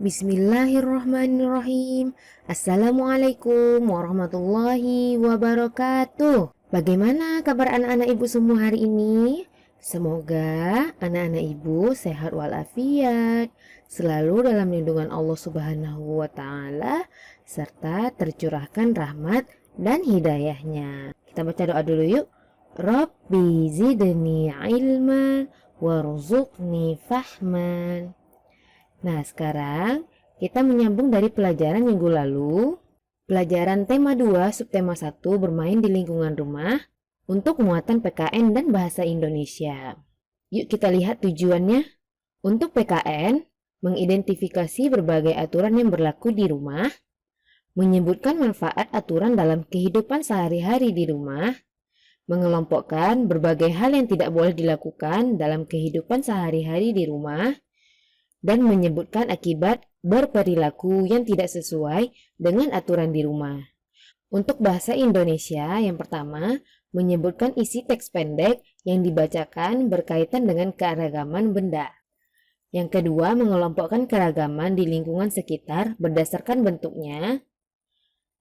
Bismillahirrahmanirrahim. Assalamualaikum warahmatullahi wabarakatuh. Bagaimana kabar anak-anak ibu semua hari ini? Semoga anak-anak ibu sehat walafiat, selalu dalam lindungan Allah Subhanahu wa Ta'ala, serta tercurahkan rahmat dan hidayahnya. Kita baca doa dulu yuk. Rabbi zidni ilman warzuqni fahman. Nah, sekarang kita menyambung dari pelajaran minggu lalu. Pelajaran tema 2, subtema 1 bermain di lingkungan rumah untuk muatan PKN dan bahasa Indonesia. Yuk kita lihat tujuannya. Untuk PKN, mengidentifikasi berbagai aturan yang berlaku di rumah, menyebutkan manfaat aturan dalam kehidupan sehari-hari di rumah, mengelompokkan berbagai hal yang tidak boleh dilakukan dalam kehidupan sehari-hari di rumah, dan menyebutkan akibat berperilaku yang tidak sesuai dengan aturan di rumah. Untuk bahasa Indonesia, yang pertama, menyebutkan isi teks pendek yang dibacakan berkaitan dengan keanekaragaman benda. Yang kedua, mengelompokkan keragaman di lingkungan sekitar berdasarkan bentuknya,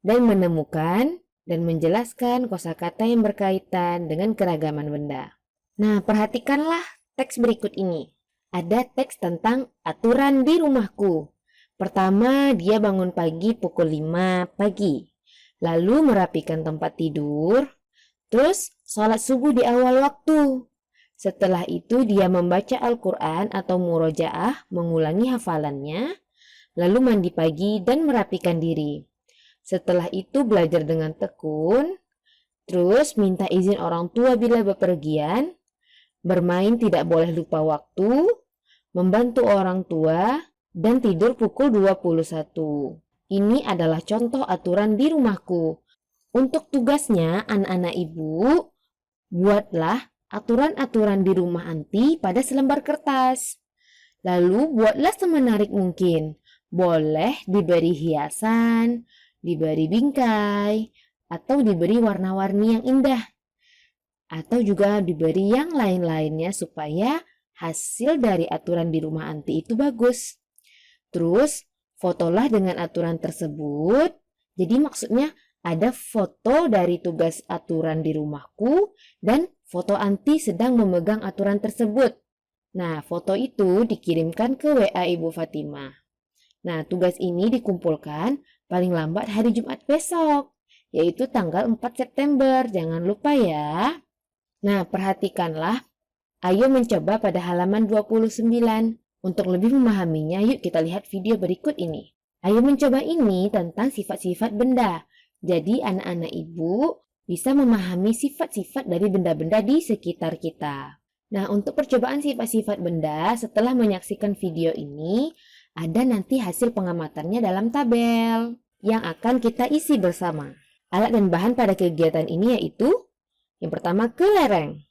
dan menemukan dan menjelaskan kosakata yang berkaitan dengan keragaman benda. Nah, perhatikanlah teks berikut ini. Ada teks tentang aturan di rumahku. Pertama, dia bangun pagi pukul 5 pagi. Lalu merapikan tempat tidur. Terus sholat subuh di awal waktu. Setelah itu dia membaca Al-Quran atau murojaah, mengulangi hafalannya. Lalu mandi pagi dan merapikan diri. Setelah itu belajar dengan tekun. Terus minta izin orang tua bila bepergian. Bermain tidak boleh lupa waktu. Membantu orang tua, dan tidur pukul 21. Ini adalah contoh aturan di rumahku. Untuk tugasnya, anak-anak ibu, buatlah aturan-aturan di rumah anti pada selembar kertas. Lalu buatlah semenarik mungkin. Boleh diberi hiasan, diberi bingkai, atau diberi warna-warni yang indah. Atau juga diberi yang lain-lainnya supaya hasil dari aturan di rumah anti itu bagus. Terus, fotolah dengan aturan tersebut. Jadi maksudnya ada foto dari tugas aturan di rumahku dan foto anti sedang memegang aturan tersebut. Nah, foto itu dikirimkan ke WA Ibu Fatimah. Nah, tugas ini dikumpulkan paling lambat hari Jumat besok, yaitu tanggal 4 September. Jangan lupa ya. Nah, perhatikanlah. Ayo mencoba pada halaman 29. Untuk lebih memahaminya, yuk kita lihat video berikut ini. Ayo mencoba ini tentang sifat-sifat benda. Jadi anak-anak ibu bisa memahami sifat-sifat dari benda-benda di sekitar kita. Nah, untuk percobaan sifat-sifat benda, setelah menyaksikan video ini, ada nanti hasil pengamatannya dalam tabel yang akan kita isi bersama. Alat dan bahan pada kegiatan ini yaitu, yang pertama kelereng.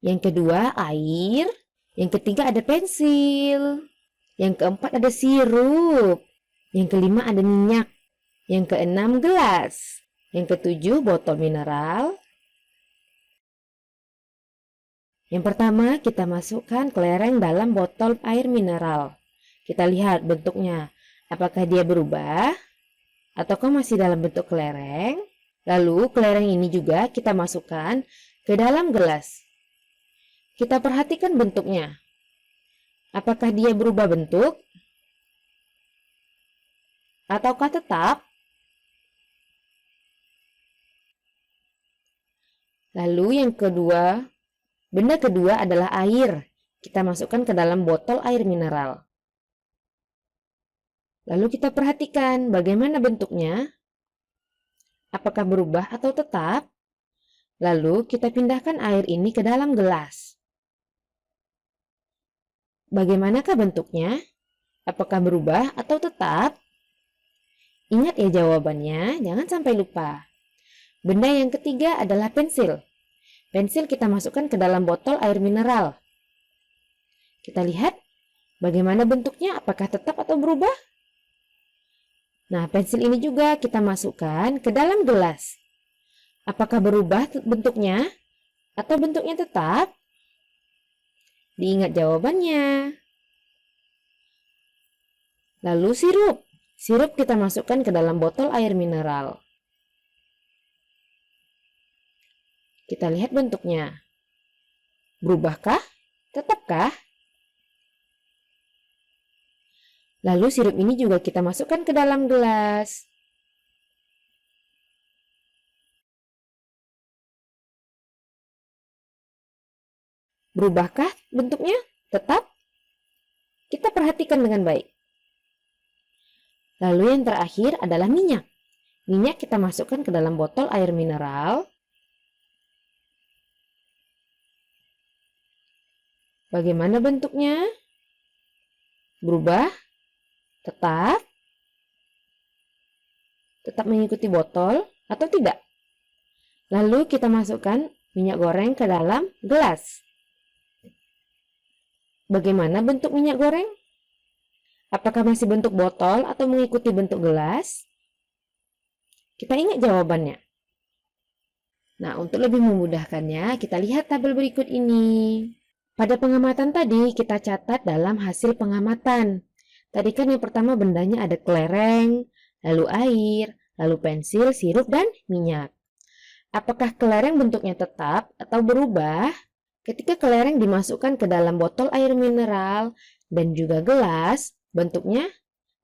Yang kedua, air. Yang ketiga, ada pensil. Yang keempat, ada sirup. Yang kelima, ada minyak. Yang keenam, gelas. Yang ketujuh, botol mineral. Yang pertama, kita masukkan kelereng dalam botol air mineral. Kita lihat bentuknya. Apakah dia berubah? Ataukah masih dalam bentuk kelereng? Lalu, kelereng ini juga kita masukkan ke dalam gelas. Kita perhatikan bentuknya. Apakah dia berubah bentuk? Ataukah tetap? Lalu yang kedua, benda kedua adalah air. Kita masukkan ke dalam botol air mineral. Lalu kita perhatikan bagaimana bentuknya. Apakah berubah atau tetap? Lalu kita pindahkan air ini ke dalam gelas. Bagaimanakah bentuknya? Apakah berubah atau tetap? Ingat ya jawabannya, jangan sampai lupa. Benda yang ketiga adalah pensil. Pensil kita masukkan ke dalam botol air mineral. Kita lihat bagaimana bentuknya, apakah tetap atau berubah? Nah, pensil ini juga kita masukkan ke dalam gelas. Apakah berubah bentuknya atau bentuknya tetap? Diingat jawabannya. Lalu sirup. Sirup kita masukkan ke dalam botol air mineral. Kita lihat bentuknya. Berubahkah? Tetapkah? Lalu sirup ini juga kita masukkan ke dalam gelas. Berubahkah bentuknya? Tetap? Kita perhatikan dengan baik. Lalu yang terakhir adalah minyak. Minyak kita masukkan ke dalam botol air mineral. Bagaimana bentuknya? Berubah? Tetap? Tetap mengikuti botol atau tidak? Lalu kita masukkan minyak goreng ke dalam gelas. Bagaimana bentuk minyak goreng? Apakah masih bentuk botol atau mengikuti bentuk gelas? Kita ingat jawabannya. Nah, untuk lebih memudahkannya, kita lihat tabel berikut ini. Pada pengamatan tadi, kita catat dalam hasil pengamatan. Tadi kan yang pertama bendanya ada kelereng, lalu air, lalu pensil, sirup, dan minyak. Apakah kelereng bentuknya tetap atau berubah? Ketika kelereng dimasukkan ke dalam botol air mineral dan juga gelas, bentuknya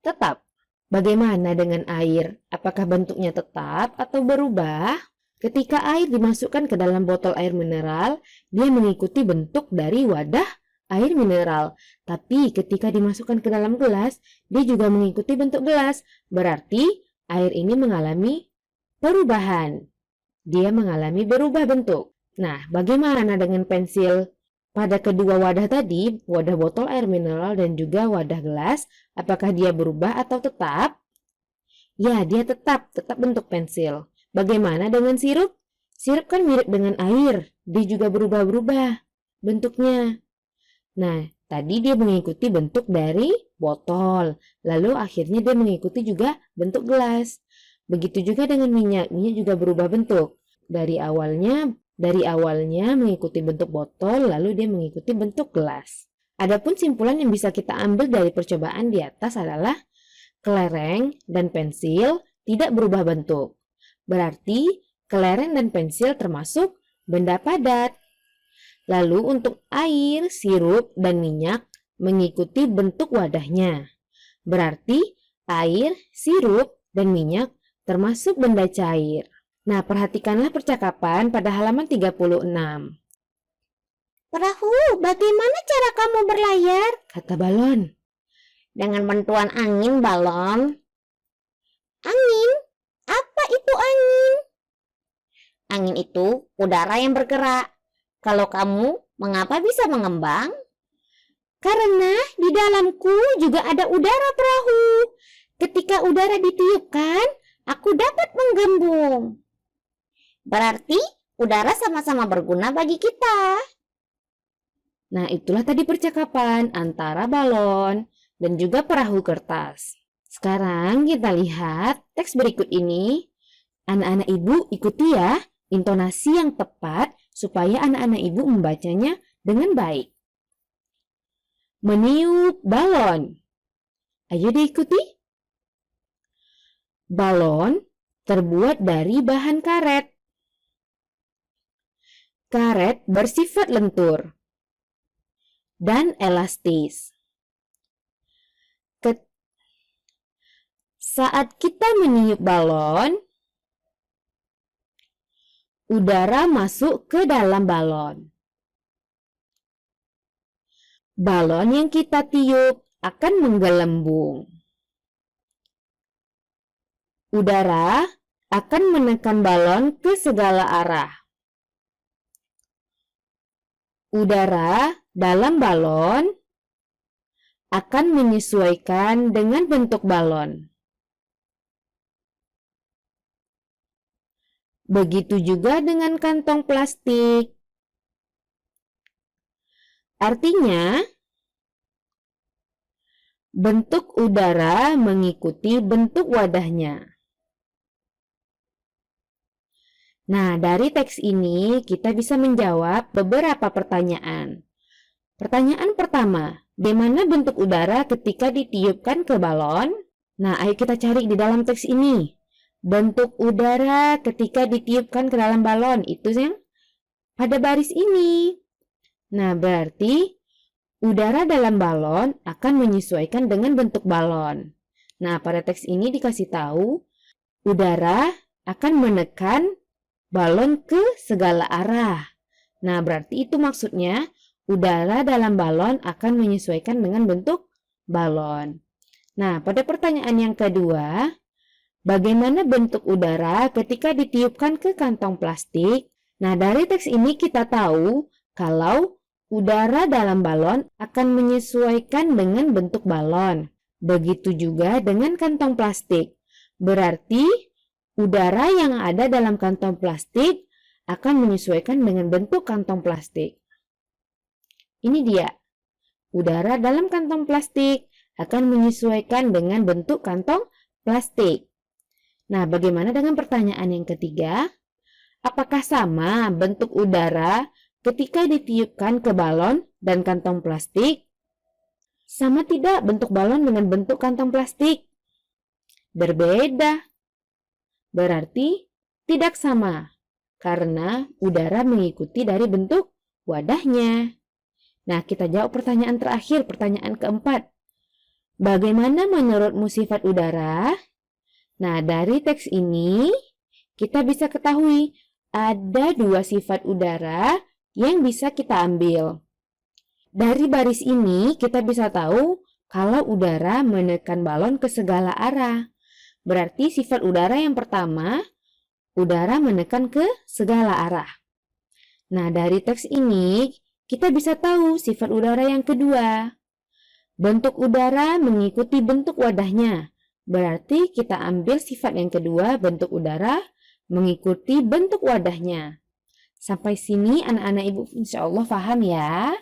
tetap. Bagaimana dengan air? Apakah bentuknya tetap atau berubah? Ketika air dimasukkan ke dalam botol air mineral, dia mengikuti bentuk dari wadah air mineral. Tapi ketika dimasukkan ke dalam gelas, dia juga mengikuti bentuk gelas. Berarti air ini mengalami perubahan. Dia mengalami berubah bentuk. Nah, bagaimana dengan pensil? Pada kedua wadah tadi, wadah botol air mineral dan juga wadah gelas, apakah dia berubah atau tetap? Ya, dia tetap bentuk pensil. Bagaimana dengan sirup? Sirup kan mirip dengan air, dia juga berubah-berubah bentuknya. Nah, tadi dia mengikuti bentuk dari botol, lalu akhirnya dia mengikuti juga bentuk gelas. Begitu juga dengan minyak, minyak juga berubah bentuk. Dari awalnya mengikuti bentuk botol, lalu dia mengikuti bentuk gelas. Adapun simpulan yang bisa kita ambil dari percobaan di atas adalah kelereng dan pensil tidak berubah bentuk. Berarti kelereng dan pensil termasuk benda padat. Lalu untuk air, sirup, dan minyak mengikuti bentuk wadahnya. Berarti air, sirup, dan minyak termasuk benda cair. Nah, perhatikanlah percakapan pada halaman 36. Perahu, bagaimana cara kamu berlayar? Kata balon. Dengan bantuan angin, balon. Angin? Apa itu angin? Angin itu udara yang bergerak. Kalau kamu, mengapa bisa mengembang? Karena di dalamku juga ada udara, perahu. Ketika udara ditiupkan, aku dapat menggembung. Berarti udara sama-sama berguna bagi kita. Nah, itulah tadi percakapan antara balon dan juga perahu kertas. Sekarang kita lihat teks berikut ini. Anak-anak ibu ikuti ya intonasi yang tepat supaya anak-anak ibu membacanya dengan baik. Meniup balon. Ayo diikuti. Balon terbuat dari bahan karet. Karet bersifat lentur dan elastis. Saat kita meniup balon, udara masuk ke dalam balon. Balon yang kita tiup akan menggelembung. Udara akan menekan balon ke segala arah. Udara dalam balon akan menyesuaikan dengan bentuk balon. Begitu juga dengan kantong plastik. Artinya, bentuk udara mengikuti bentuk wadahnya. Nah, dari teks ini kita bisa menjawab beberapa pertanyaan. Pertanyaan pertama, bagaimana bentuk udara ketika ditiupkan ke balon? Nah, ayo kita cari di dalam teks ini. Bentuk udara ketika ditiupkan ke dalam balon, itu yang pada baris ini. Nah, berarti udara dalam balon akan menyesuaikan dengan bentuk balon. Nah, pada teks ini dikasih tahu, udara akan menekan balon ke segala arah. Nah, berarti itu maksudnya udara dalam balon akan menyesuaikan dengan bentuk balon. Nah, pada pertanyaan yang kedua, bagaimana bentuk udara ketika ditiupkan ke kantong plastik? Nah, dari teks ini kita tahu kalau udara dalam balon akan menyesuaikan dengan bentuk balon. Begitu juga dengan kantong plastik. Berarti udara yang ada dalam kantong plastik akan menyesuaikan dengan bentuk kantong plastik. Ini dia. Udara dalam kantong plastik akan menyesuaikan dengan bentuk kantong plastik. Nah, bagaimana dengan pertanyaan yang ketiga? Apakah sama bentuk udara ketika ditiupkan ke balon dan kantong plastik? Sama tidak bentuk balon dengan bentuk kantong plastik? Berbeda. Berarti tidak sama, karena udara mengikuti dari bentuk wadahnya. Nah, kita jawab pertanyaan terakhir, pertanyaan keempat. Bagaimana menurutmu sifat udara? Nah, dari teks ini, kita bisa ketahui ada dua sifat udara yang bisa kita ambil. Dari baris ini, kita bisa tahu kalau udara menekan balon ke segala arah. Berarti sifat udara yang pertama, udara menekan ke segala arah. Nah, dari teks ini, kita bisa tahu sifat udara yang kedua. Bentuk udara mengikuti bentuk wadahnya. Berarti kita ambil sifat yang kedua, bentuk udara mengikuti bentuk wadahnya. Sampai sini anak-anak ibu insya Allah paham ya.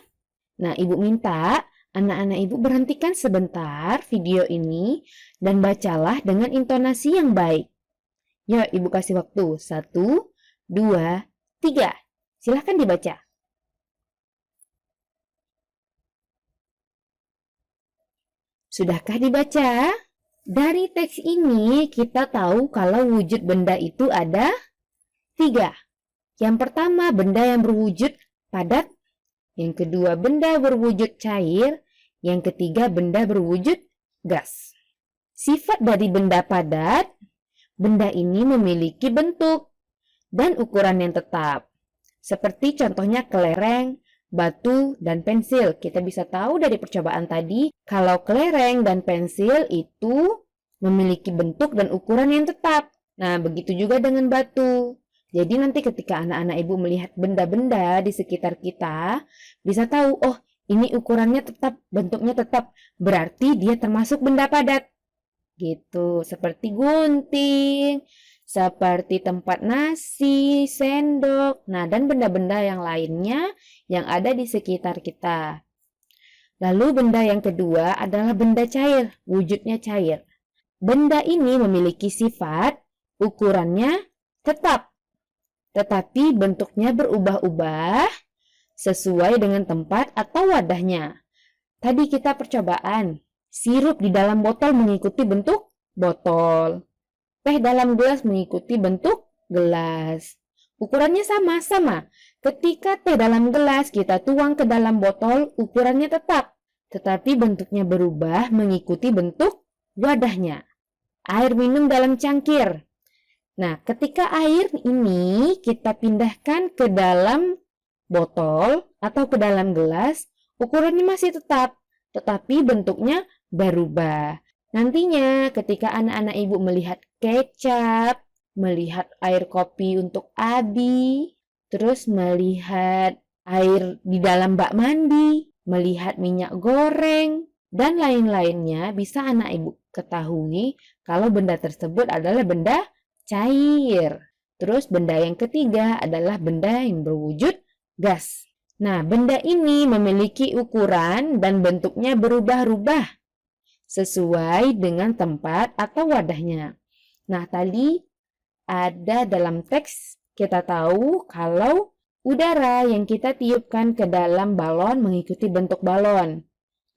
Nah, ibu minta anak-anak ibu berhentikan sebentar video ini dan bacalah dengan intonasi yang baik. Yuk, ibu kasih waktu. 1, 2, 3. Silahkan dibaca. Sudahkah dibaca? Dari teks ini kita tahu kalau wujud benda itu ada 3. Yang pertama, benda yang berwujud padat. Yang kedua, benda berwujud cair. Yang ketiga, benda berwujud gas. Sifat dari benda padat, benda ini memiliki bentuk dan ukuran yang tetap. Seperti contohnya kelereng, batu, dan pensil. Kita bisa tahu dari percobaan tadi, kalau kelereng dan pensil itu memiliki bentuk dan ukuran yang tetap. Nah, begitu juga dengan batu. Jadi nanti ketika anak-anak ibu melihat benda-benda di sekitar kita, bisa tahu, oh ini ukurannya tetap, bentuknya tetap. Berarti dia termasuk benda padat. Gitu, seperti gunting, seperti tempat nasi, sendok, nah dan benda-benda yang lainnya yang ada di sekitar kita. Lalu benda yang kedua adalah benda cair, wujudnya cair. Benda ini memiliki sifat, ukurannya tetap, tetapi bentuknya berubah-ubah sesuai dengan tempat atau wadahnya. Tadi kita percobaan, sirup di dalam botol mengikuti bentuk botol. Teh dalam gelas mengikuti bentuk gelas. Ukurannya sama. Ketika teh dalam gelas kita tuang ke dalam botol, ukurannya tetap. Tetapi bentuknya berubah mengikuti bentuk wadahnya. Air minum dalam cangkir. Nah, ketika air ini kita pindahkan ke dalam botol atau ke dalam gelas, ukurannya masih tetap. Tetapi bentuknya berubah. Nantinya ketika anak-anak ibu melihat kecap, melihat air kopi untuk Abi, terus melihat air di dalam bak mandi, melihat minyak goreng, dan lain-lainnya, bisa anak ibu ketahui kalau benda tersebut adalah benda cair. Terus benda yang ketiga adalah benda yang berwujud gas. Nah, benda ini memiliki ukuran dan bentuknya berubah-ubah sesuai dengan tempat atau wadahnya. Nah, tadi ada dalam teks kita tahu kalau Udara yang kita tiupkan ke dalam balon mengikuti bentuk balon,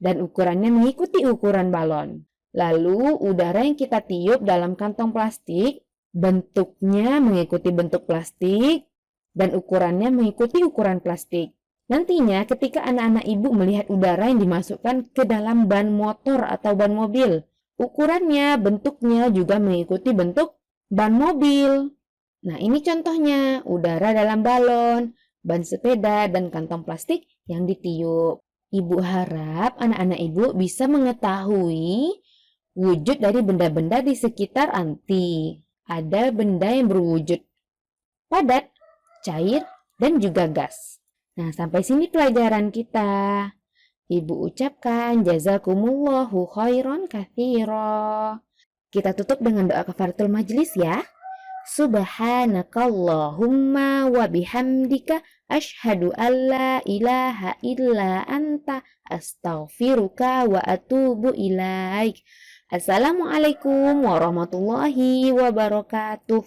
dan ukurannya mengikuti ukuran balon. Lalu, udara yang kita tiup dalam kantong plastik, bentuknya mengikuti bentuk plastik, dan ukurannya mengikuti ukuran plastik. Nantinya, ketika anak-anak ibu melihat udara yang dimasukkan ke dalam ban motor atau ban mobil, ukurannya, bentuknya juga mengikuti bentuk ban mobil. Nah, ini contohnya udara dalam balon, ban sepeda, dan kantong plastik yang ditiup. Ibu harap anak-anak ibu bisa mengetahui wujud dari benda-benda di sekitar anti. Ada benda yang berwujud padat, cair, dan juga gas. Nah, sampai sini pelajaran kita. Ibu ucapkan jazakumullahu khairan katsira. Kita tutup dengan doa kafaratul majlis ya. Subhanakallahumma wa bihamdika asyhadu an la ilaha illa anta astaghfiruka wa atubu ilaik. Assalamualaikum warahmatullahi wabarakatuh.